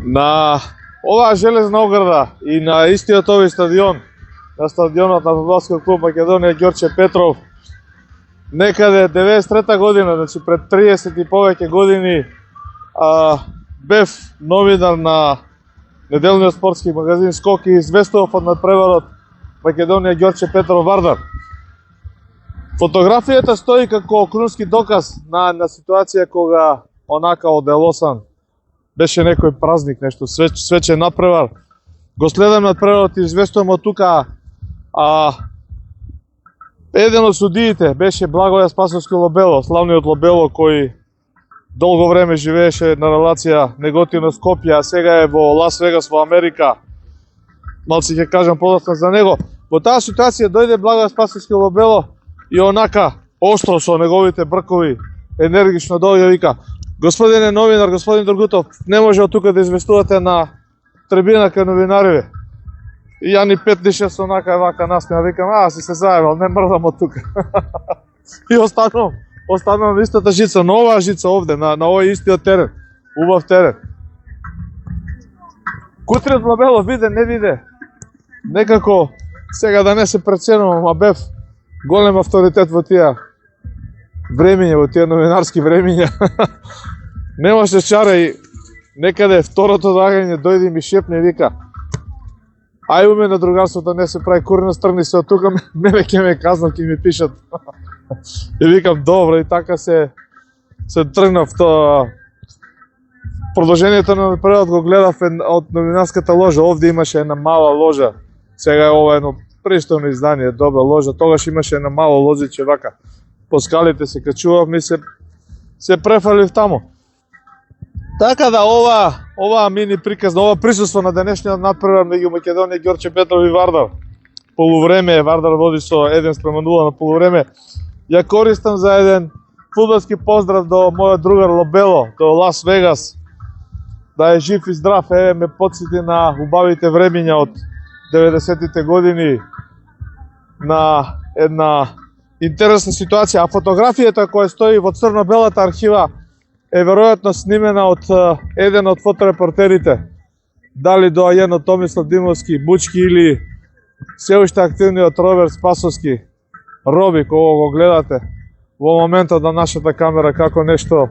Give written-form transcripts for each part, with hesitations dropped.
На оваа железна ограда и на истиот овој стадион, на стадионот на фудбалскиот клуб Македонија Ѓорче Петров, некаде 93 година, значи пред 30 и повеќе години, бев новинар на неделниот спортски магазин Скок и известував од надпреварот Македонија Ѓорче Петров Вардар. Фотографијата стои како крунски доказ на ситуација кога онака оделосан беше некој празник, нешто свечен надпревар. Го следам надпреварот и известувам од тука. Еден од судиите беше Благоје Спасовски Лобело, славниот Лобело кој долго време живееше на релација Неготино Скопје, а сега е во Лас Вегас во Америка. Малци ќе кажам подоцна за него. Во таа ситуација дојде Благоје Спасовски Лобело и онака остро со неговите бркови енергично дојде и вика: "Господине новинар, господин Дргутов, не може од тука да известувате на трибина кај новинариве." И ја ни 5-6 онака вака насмеа, викам: си се заебал, не мрдам од тука." И останувам на истата жица, на оваа жица овде, на овој истиот терен, убав терен. Кутриот Лобело виде, не виде, некако сега да не се преценувам, а бев голем авторитет во тие времиња, во тие новинарски времиња. Немаше чара и некаде второто доагање дојде и ми шепне и вика: "Ај уме на другарството, не се прави курина, стргни се од тука, мене ќе ме казнат, ќе ми пишат." И викам: "Добро", и така се тргнав. Продолжението на првот го гледав од новинарската ложа. Овде имаше една мала ложа. Сега е ова едно пристојно издание, добра ложа. Тогаш имаше една мала лозиче вака. По скалите се качував, ми се префалив таму. Така да ова мини приказ, ова присуство на денешниот надпревар меѓу Македонија Ѓорче Петров и Вардар. Полувреме, Вардар води со 1:0 на полувреме. Ја користам за еден фудбалски поздрав до мојот другар Лобело, до Лас Вегас. Да е жив и здрав, ме потсети на убавите времиња од 90-тите години, на една интересна ситуација. А фотографијата која стои во црно-белата архива е веројатно снимена од еден од фоторепортерите, дали доајен од Томислав Димовски, Бучки или се уште активниот Роберт Спасовски, Роби, кога го гледате во моментот на нашата камера како нешто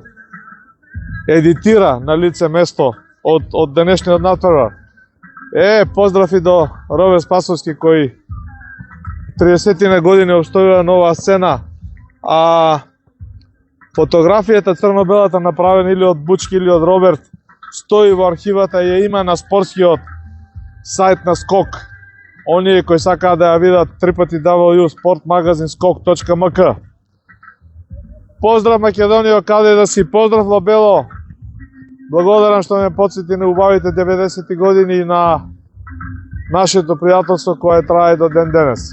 едитира на лице место од денешниот надпревар. Поздрав и до Роберт Спасовски кој 30 години обстојува на оваа сцена. Фотографијата црно-белата направена или од Бучки или од Роберт стои во архивата и ја има на спортскиот сајт на Скок. Оние кои сакаат да ја видат www.sportmagazinskok.mk. Поздрав Македонија, каде да си, поздрав Лобело. Благодарам што ме потсети на убавите 90-ти години и на нашето пријателство кое трае до ден денес.